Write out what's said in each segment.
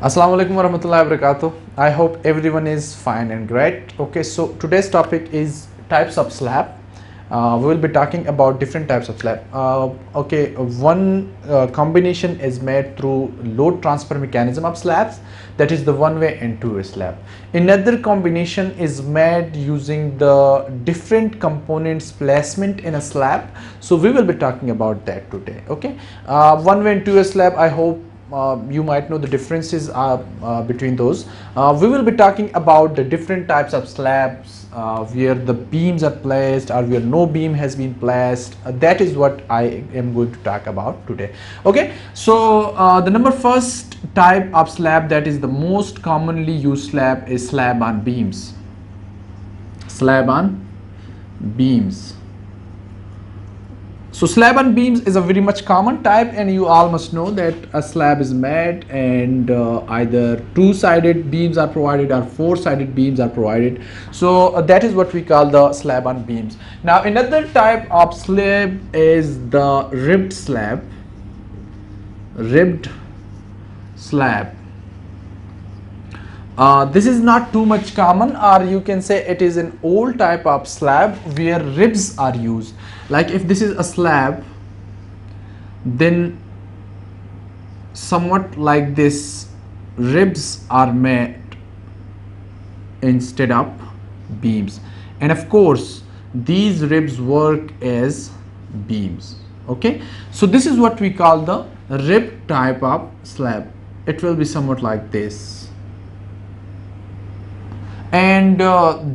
Assalamu alaikum warahmatullahi wabarakatuh. I hope everyone is fine and great. Okay, so today's topic is types of slab. We will be talking about different types of slab. One combination is made through load transfer mechanism of slabs, that is the one-way and two-way slab. Another combination is made using the different components placement in a slab. So we will be talking about that today. Okay, one-way and two-way slab. I hope you might know the differences between those. We will be talking about the different types of slabs where the beams are placed or where no beam has been placed. That is what I am going to talk about today. Okay, so the number first type of slab, that is the most commonly used slab, is slab on beams. Slab on beams. So slab on beams is a very much common type, and you all must know that a slab is made and either two-sided beams are provided or four-sided beams are provided. So that is what we call the slab on beams. Now another type of slab is the ribbed slab. Ribbed slab. This is not too much common, or you can say it is an old type of slab where ribs are used. Like if this is a slab, then somewhat like this, ribs are made instead of beams, and of course these ribs work as beams. Okay, so this is what we call the rib type of slab. It will be somewhat like this, and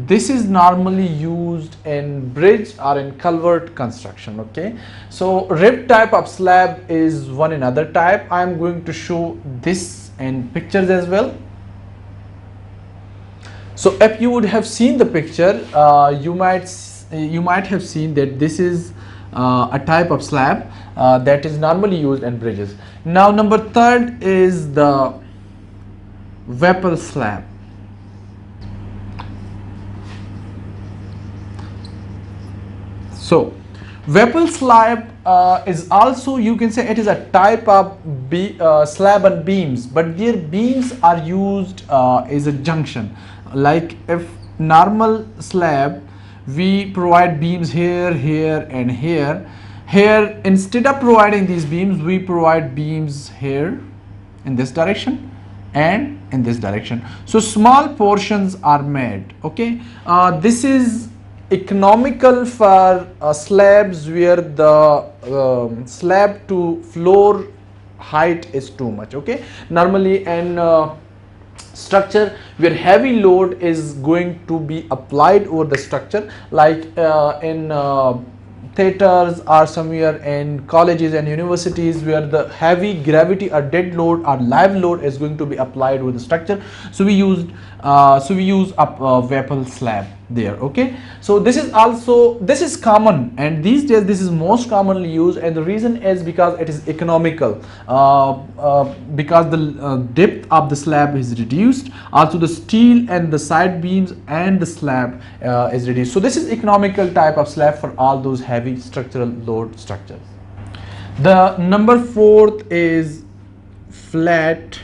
this is normally used in bridge or in culvert construction. Okay, so rib type of slab is one another type. I am going to show this in pictures as well. So if you would have seen the picture, you might have seen that this is a type of slab that is normally used in bridges. Now number third is the Whipple slab. So Whipple slab is also, you can say, it is a type of slab and beams, but their beams are used as a junction. Like if normal slab, we provide beams here, here and here. Here, instead of providing these beams, we provide beams here in this direction and in this direction. So small portions are made. Okay, this is economical for slabs where the slab to floor height is too much. Okay, normally in structure where heavy load is going to be applied over the structure, like in theaters or somewhere in colleges and universities where the heavy gravity or dead load or live load is going to be applied with the structure. So we use a Whipple slab there. Okay, so this is common, and these days this is most commonly used, and the reason is because it is economical, because the depth of the slab is reduced, also the steel and the side beams and the slab is reduced. So this is economical type of slab for all those heavy structural load structures. The number fourth is flat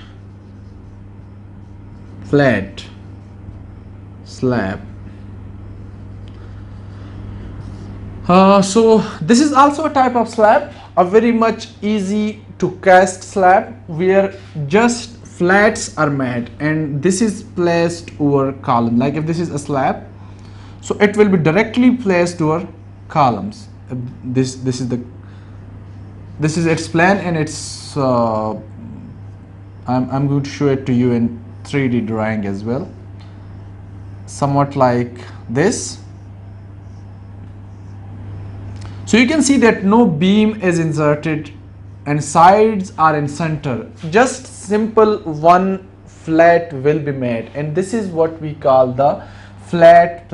slab. So this is also a type of slab, a very much easy to cast slab where just flats are made, and this is placed over column. Like if this is a slab, so it will be directly placed over columns. This is its plan, and it's I'm going to show it to you in 3D drawing as well, somewhat like this. So you can see that no beam is inserted and sides are in center. Just simple one flat will be made, and this is what we call the flat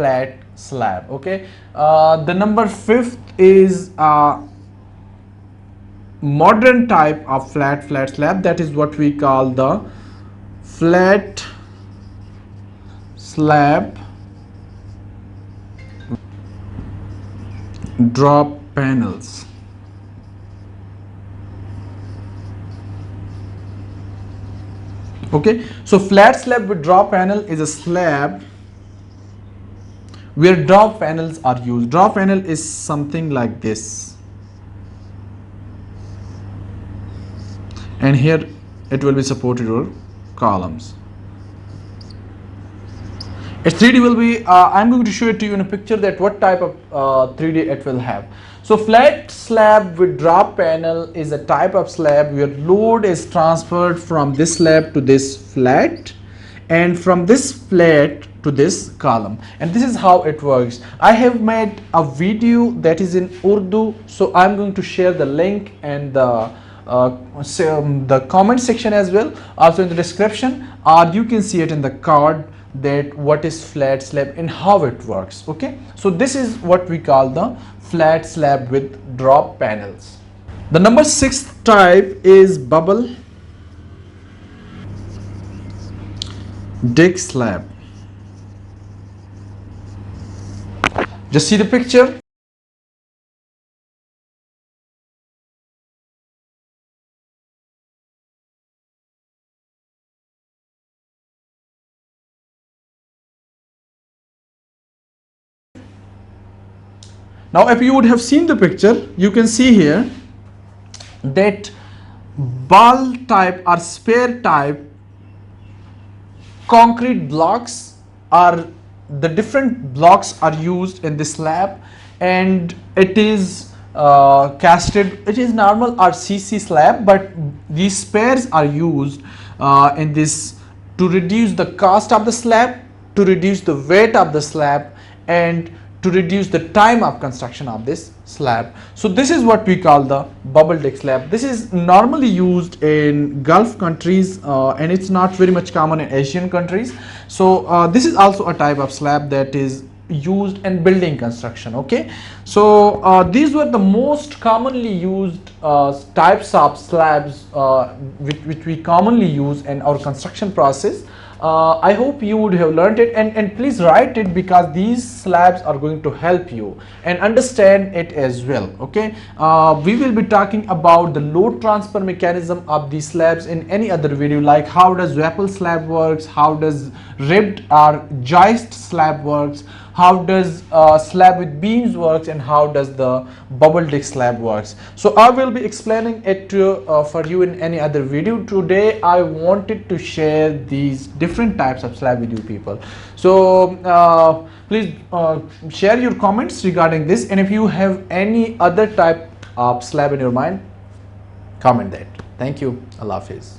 slab. Okay, the number fifth is modern type of flat slab. That is what we call the flat slab drop panels. Okay, so flat slab with drop panel is a slab where drop panels are used. Drop panel is something like this, and here it will be supported over columns. Its 3D will be, I'm going to show it to you in a picture that what type of 3D it will have. So flat slab with drop panel is a type of slab where load is transferred from this slab to this flat and from this flat to this column, and this is how it works. I have made a video that is in Urdu, so I'm going to share the link and the comment section as well, also in the description, or you can see it in the card that what is flat slab and how it works. Okay, so this is what we call the flat slab with drop panels. The number 6 type is bubble dick slab. Just see the picture. Now if you would have seen the picture, you can see here that ball type or spare type concrete blocks are, the different blocks are used in this slab, and it is casted, it is normal RCC slab, but these spares are used in this to reduce the cost of the slab, to reduce the weight of the slab, and to reduce the time of construction of this slab. So this is what we call the bubble deck slab. This is normally used in Gulf countries and it's not very much common in Asian countries. So this is also a type of slab that is used in building construction. Okay, so these were the most commonly used types of slabs which we commonly use in our construction process. I hope you would have learned it, and please write it, because these slabs are going to help you and understand it as well. Okay, we will be talking about the load transfer mechanism of these slabs in any other video, like how does Wappel slab works, how does ribbed or joist slab works, how does slab with beams works, and how does the bubble deck slab works. So I will be explaining it to for you in any other video. Today I wanted to share these different types of slab with you people. So please share your comments regarding this, and if you have any other type of slab in your mind, comment that. Thank you. Allah Hafiz.